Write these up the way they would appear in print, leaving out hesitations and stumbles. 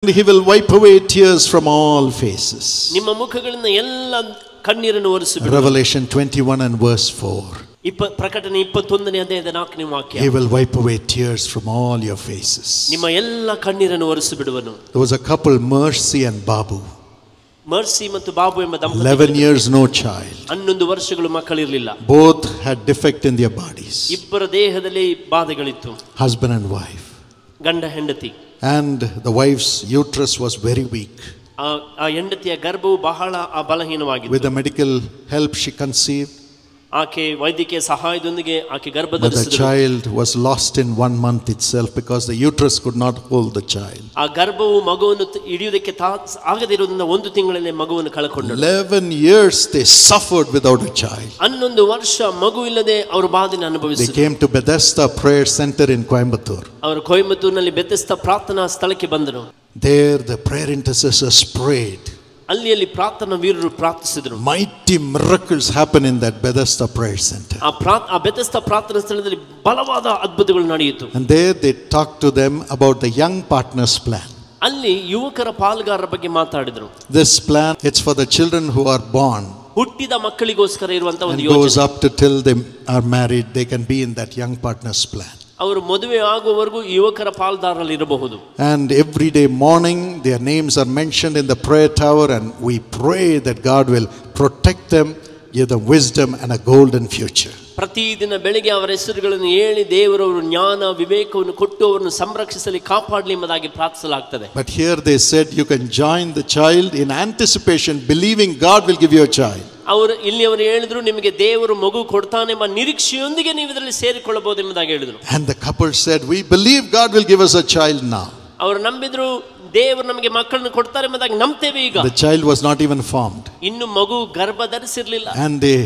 He will wipe away tears from all faces. ನಿಮ್ಮ ಮುಖಗಳಿಂದ ಎಲ್ಲ ಕಣ್ಣೀರನ್ನು ಒರೆಸಿಬಿಡು. Revelation 21 and verse 4. ಪ್ರಕಟಣೆ 21ನೇ ಅಧ್ಯಾಯದ 4ನೇ ವಾಕ್ಯ. He will wipe away tears from all your faces. ನಿಮ್ಮ ಎಲ್ಲ ಕಣ್ಣೀರನ್ನು ಒರೆಸಿಬಿಡುವನು. There was a couple, Mercy and Babu. Mercy ಮತ್ತು ಬಾಬು ಎಂಬ ದಂಪತಿ. 11 years no child. 11 ವರ್ಷಗಳು ಮಕ್ಕಳಿರಲಿಲ್ಲ. Both had defect in their bodies. ಇಬ್ಬರ ದೇಹದಲ್ಲಿ ಬಾಧೆಗಳಿತ್ತು. Husband and wife. ಗಂಡ ಹೆಂಡತಿ. And the wife's uterus was very weak. ಆ ಹೆಂಡತಿಯ ಗರ್ಭವು ಬಹಳ ಬಲಹೀನವಾಗಿತ್ತು. With the medical help she conceived. ಆಕೆ ವೈದ್ಯಕೀಯ ಸಹಾಯದೊಂದಿಗೆ ಆಕೆ ಗರ್ಭ But the ಧರಿಸಿದಳು. child was lost in 1 month itself because the uterus could not hold the child. ಆ ಗರ್ಭವು ಮಗುವನ್ನು ಹಿಡಿಯುವುದಕ್ಕೆ ಆಗದಿರುವುದರಿಂದ 1 ತಿಂಗಳಲ್ಲಿ ಮಗುವನ್ನು ಕಳೆಕೊಂಡಳು. 11 years they suffered without a child. 11 ವರ್ಷ ಮಗು ಇಲ್ಲದೆ ಅವರು ಬಾಧೆಯನ್ನು They ಅನುಭವಿಸಿದರು. came to Bethesda Prayer Center in Coimbatore. ಅವರು ಕೊಯಂಬತ್ತೂರಿನಲ್ಲಿ ಬೆಥೆಸ್ದ ಪ್ರಾರ್ಥನಾ ಸ್ಥಳಕ್ಕೆ ಬಂದರು. There the prayer intercessors prayed. ಅಲ್ಲಿ ಪ್ರಾರ್ಥನಾ ವೀರರು ಪ್ರಾರ್ಥಿಸಿದರು. Mighty miracles happen in that Bethesda Prayer Center. ಆ ಬೆಥೆಸ್ದ ಪ್ರಾರ್ಥನಾ ಸ್ಥಳದಲ್ಲಿ ಬಲವಾದ ಅದ್ಭುತಗಳು ನಡೆಯಿತು. And there they talked to them about the young partners plan. ಅಲ್ಲಿ ಯುವಕರ ಪಾಲುಗಾರರ ಬಗ್ಗೆ ಮಾತಾಡಿದರು. This plan, it's for the children who are born. ಹುಟ್ಟಿದ ಮಕ್ಕಳಿಗೋಸ್ಕರ ಇರುವಂತ ಒಂದು And goes ಯೋಜನೆ. up to till they are married, they can be in that young partners plan. ಅವರು ಮದುವೆ ಆಗುವವರೆಗೂ ಯುವಕರ ಪಾಲುದಾರರಲ್ಲಿ ಇರಬಹುದು. And every day morning their names are mentioned in the prayer tower, and we pray that God will protect them, give them wisdom and a golden future. ಪ್ರತಿದಿನ ಬೆಳಿಗ್ಗೆ ಅವರ ಹೆಸರುಗಳನ್ನು ಹೇಳಿ ದೇವರವರು ಜ್ಞಾನ ವಿವೇಕವನ್ನು ಕೊಟ್ಟು ಅವರನ್ನು ಸಂರಕ್ಷಿಸಲಿ ಕಾಪಾಡಲಿ ಎಂಬುದಾಗಿ ಪ್ರಾರ್ಥಿಸಲಾಗುತ್ತದೆ. But here they said you can join the child in anticipation, believing God will give you a child. ಅವರು ಹೇಳಿದ್ರು ನಿಮಗೆ ದೇವರು ಮಗು ಕೊಡ್ತಾನೆ ಎಂಬ ನಿರೀಕ್ಷೆಯೊಂದಿಗೆ ನೀವು ಇದರಲ್ಲಿ ಸೇರಿಕೊಳ್ಳಬಹುದು ಎಂಬುದಾಗಿ ಹೇಳಿದ್ರು. And the couple said we believe God will give us a child now. ಅವರು ನಂಬಿದ್ರು ದೇವರು ನಮಗೆ ಮಕ್ಕಳನ್ನು ಕೊಡ್ತಾರೆ ಎಂಬುದಾಗಿ ನಂಬ್ತೇವೆ ಈಗ. The child was not even formed. ಇನ್ನು ಮಗು ಗರ್ಭ ಧರಿಸಿರಲಿಲ್ಲ. And they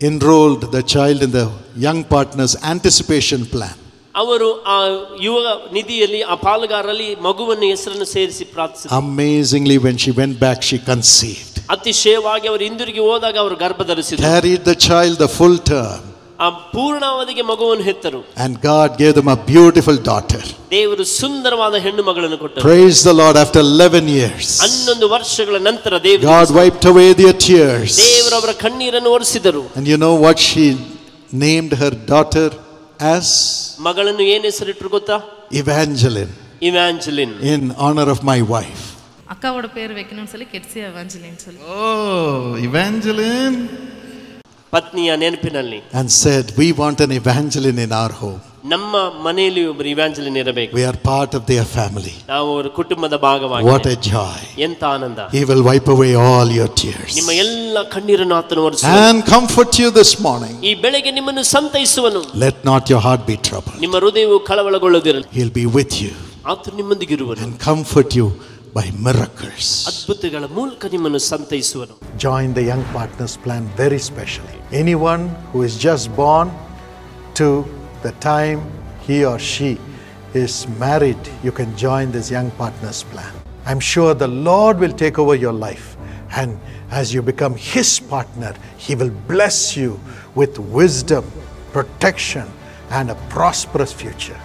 enrolled the child in the young partners anticipation plan. ಅವರು ಆ ಯುವ ನಿಧಿಯಲ್ಲಿ ಆ ಪಾಲುಗಾರರಲ್ಲಿ ಮಗುವನ್ನು ಹೆಸರನ್ನು ಸೇರಿಸಿ ಪ್ರಾರ್ಥಿಸಿದರು. Amazingly, when she went back, she conceived. ಅತಿಶಯವಾಗಿ ಅವರು ಹಿಂದಿರುಗಿ ಹೋದಾಗ ಅವರು ಗರ್ಭ ಧರಿಸಿದರು. Carried the child the full term. ಆ ಪೂರ್ಣಾವಧಿಗೆ ಮಗುವನ್ನು ಹೆತ್ತರು. And God gave them a beautiful daughter. ದೇವರು ಸುಂದರವಾದ ಹೆಣ್ಣು ಮಗಳನ್ನು ಕೊಟ್ಟರು. Praise the Lord. After 11 years, 11 ವರ್ಷಗಳ ನಂತರ ದೇವರು God wiped away their tears. ದೇವರು ಅವರ ಕಣ್ಣೀರನ್ನು ಒರೆಸಿದರು. And you know what she named her daughter as? ಮಗಳನ್ನು ಏನು ಹೆಸರಿಟ್ಟರು ಗೊತ್ತಾ? Evangeline. Evangeline. In honor of my wife. அக்காவோட பேர் வைக்கணும்னு சொல்லி கெட்சியா எவாஞ்சலின் சொல்லி. Oh, Evangeline. ಪತ್ನಿಯ ನೆನಪಿನಲ್ಲಿ. And said we want an Evangeline in our home. ನಮ್ಮ ಮನೆಯಲ್ಲಿ ಒಬ್ಬರು ಇವಾಂಜಲಿನ್ ಇರಬೇಕು. We are part of their family. ನಾವು ಅವರ ಕುಟುಂಬದ ಭಾಗವಾಗಿ. What a joy. ಎಂತ ಆನಂದ. He will wipe away all your tears. ನಿಮ್ಮ ಎಲ್ಲ ಕಣ್ಣೀರನ್ನು ಆತನು ಒರೆಸುವನು. And comfort you this morning. ಈ ಬೆಳಗ್ಗೆ ನಿಮ್ಮನ್ನು ಸಂತೈಸುವನು. Let not your heart be troubled. ನಿಮ್ಮ ಹೃದಯವು ಕಳವಳಗೊಳ್ಳದಿರಲಿ. He'll be with you. ಆತನು ನಿಮ್ಮೊಂದಿಗಿರುವನು. And comfort you by miracles. ಅದ್ಭುತಗಳ ಮೂಲಕ ನಿಮ್ಮನ್ನು ಸಂತೈಸುವನು. Join the young partners plan very specially. Anyone who is just born to the time he or she is married, you can join this young partners plan. I'm sure the Lord will take over your life, and as you become his partner, he will bless you with wisdom, protection, and a prosperous future.